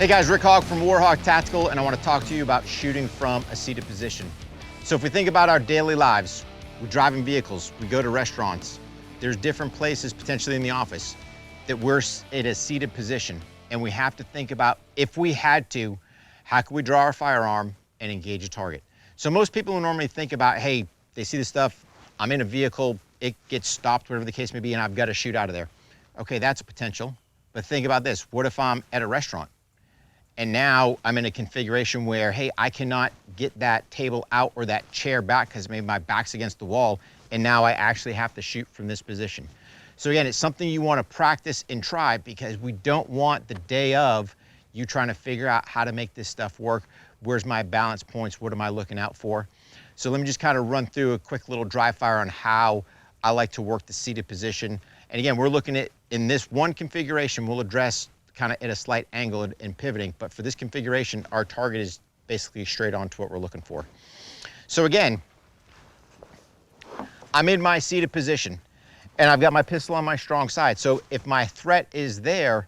Hey guys, Rick Hogg from War HOGG Tactical, and I want to talk to you about shooting from a seated position. So if we think about our daily lives, we drive in vehicles, we go to restaurants, there's different places, potentially in the office, that we're in a seated position. And we have to think about, if we had to, how can we draw our firearm and engage a target? So most people will normally think about, hey, they see this stuff, I'm in a vehicle, it gets stopped, whatever the case may be, and I've got to shoot out of there. Okay, that's a potential. But think about this, what if I'm at a restaurant? And now I'm in a configuration where, hey, I cannot get that table out or that chair back because maybe my back's against the wall, and now I actually have to shoot from this position. So again, it's something you want to practice and try, because we don't want the day of you trying to figure out how to make this stuff work. Where's my balance points? What am I looking out for? So let me just kind of run through a quick little dry fire on how I like to work the seated position. And again, we're looking at, in this one configuration, we'll address kind of at a slight angle and pivoting, but for this configuration, our target is basically straight on to what we're looking for. So again, I'm in my seated position and I've got my pistol on my strong side. So if my threat is there,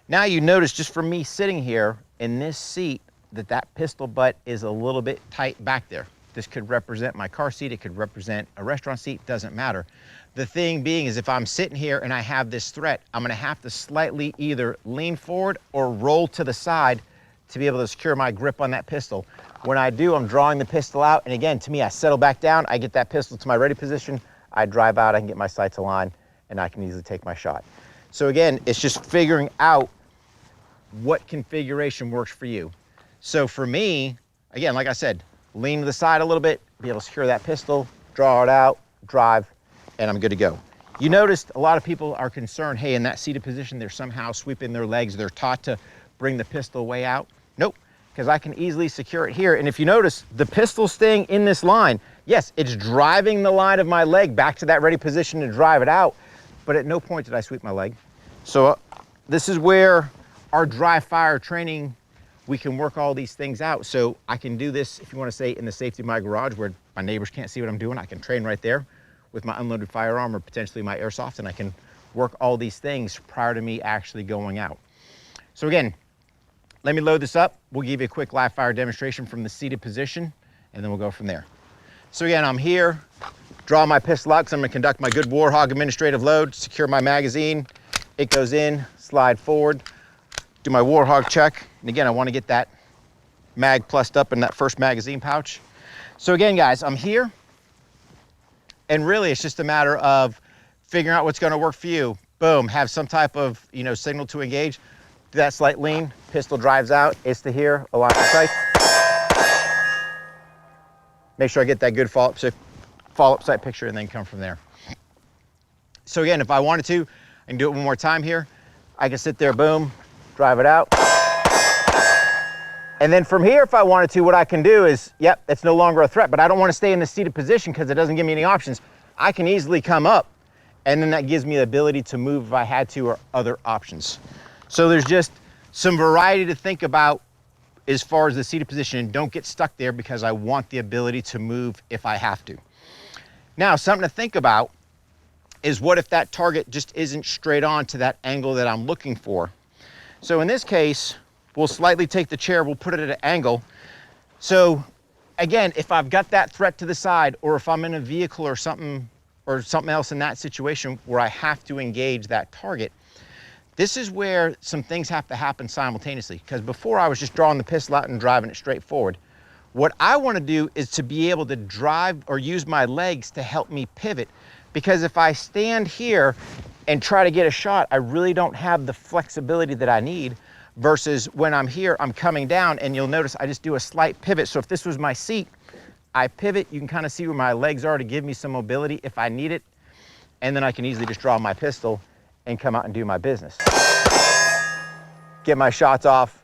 now you notice just from me sitting here in this seat that pistol butt is a little bit tight back there. This could represent my car seat, it could represent a restaurant seat, doesn't matter. The thing being is, if I'm sitting here and I have this threat, I'm gonna have to slightly either lean forward or roll to the side to be able to secure my grip on that pistol. When I do, I'm drawing the pistol out, and again, to me, I settle back down, I get that pistol to my ready position, I drive out, I can get my sights aligned, and I can easily take my shot. So again, it's just figuring out what configuration works for you. So for me, again, like I said, lean to the side a little bit, be able to secure that pistol, draw it out, drive, and I'm good to go. You noticed a lot of people are concerned, hey, in that seated position, they're somehow sweeping their legs. They're taught to bring the pistol way out. Nope, because I can easily secure it here. And if you notice, the pistol staying in this line, yes, it's driving the line of my leg back to that ready position to drive it out, but at no point did I sweep my leg. So this is where our dry fire training, we can work all these things out. So I can do this, if you want to say, in the safety of my garage where my neighbors can't see what I'm doing. I can train right there with my unloaded firearm or potentially my airsoft, and I can work all these things prior to me actually going out. So again, let me load this up. We'll give you a quick live fire demonstration from the seated position, and then we'll go from there. So again, I'm here, draw my pistol out because I'm gonna conduct my good War HOGG administrative load, secure my magazine. It goes in, slide forward, do my War HOGG check. And again, I wanna get that mag plussed up in that first magazine pouch. So again, guys, I'm here. And really, it's just a matter of figuring out what's going to work for you. Boom, have some type of, signal to engage. Do that slight lean, pistol drives out, it's to here, align the sight. Make sure I get that good follow-up sight picture and then come from there. So again, if I wanted to, I can do it one more time here. I can sit there, boom, drive it out. And then from here, if I wanted to, what I can do is, yep, it's no longer a threat, but I don't want to stay in the seated position because it doesn't give me any options. I can easily come up, and then that gives me the ability to move if I had to, or other options. So there's just some variety to think about as far as the seated position, and don't get stuck there because I want the ability to move if I have to. Now, something to think about is, what if that target just isn't straight on to that angle that I'm looking for? So in this case, we'll slightly take the chair, we'll put it at an angle. So again, if I've got that threat to the side, or if I'm in a vehicle or something else in that situation where I have to engage that target, this is where some things have to happen simultaneously. Because before, I was just drawing the pistol out and driving it straight forward. What I want to do is to be able to drive or use my legs to help me pivot. Because if I stand here and try to get a shot, I really don't have the flexibility that I need. Versus when I'm here, I'm coming down, and you'll notice I just do a slight pivot. So if this was my seat, I pivot, you can kind of see where my legs are to give me some mobility if I need it. And then I can easily just draw my pistol and come out and do my business. Get my shots off.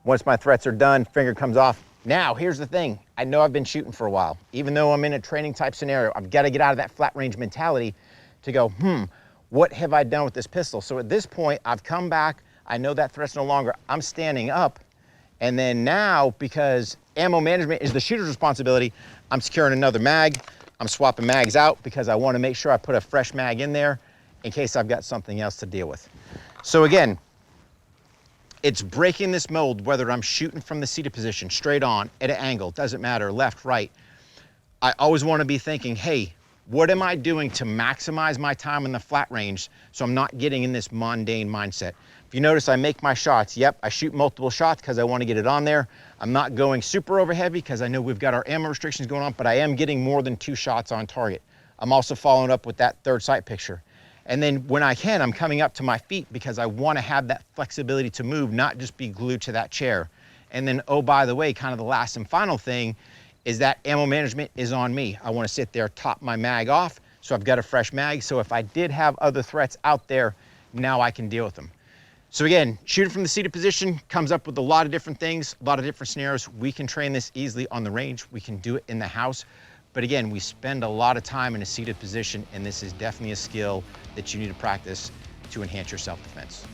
Once my threats are done, finger comes off. Now, here's the thing. I know I've been shooting for a while. Even though I'm in a training type scenario, I've got to get out of that flat range mentality to go, what have I done with this pistol? So at this point, I've come back, I know that threat's no longer, I'm standing up. And then now, because ammo management is the shooter's responsibility, I'm securing another mag. I'm swapping mags out because I want to make sure I put a fresh mag in there in case I've got something else to deal with. So again, It's breaking this mold, whether I'm shooting from the seated position, straight on, at an angle, doesn't matter, left, right. I always want to be thinking, hey, what am I doing to maximize my time in the flat range so I'm not getting in this mundane mindset? If you notice, I make my shots. Yep, I shoot multiple shots because I want to get it on there. I'm not going super over heavy because I know we've got our ammo restrictions going on, but I am getting more than 2 shots on target. I'm also following up with that third sight picture. And then when I can, I'm coming up to my feet because I want to have that flexibility to move, not just be glued to that chair. And then, oh, by the way, kind of the last and final thing is that ammo management is on me. I want to sit there, top my mag off, so I've got a fresh mag. So if I did have other threats out there, now I can deal with them. So again, shooting from the seated position comes up with a lot of different things, a lot of different scenarios. We can train this easily on the range. We can do it in the house. But again, we spend a lot of time in a seated position, and this is definitely a skill that you need to practice to enhance your self-defense.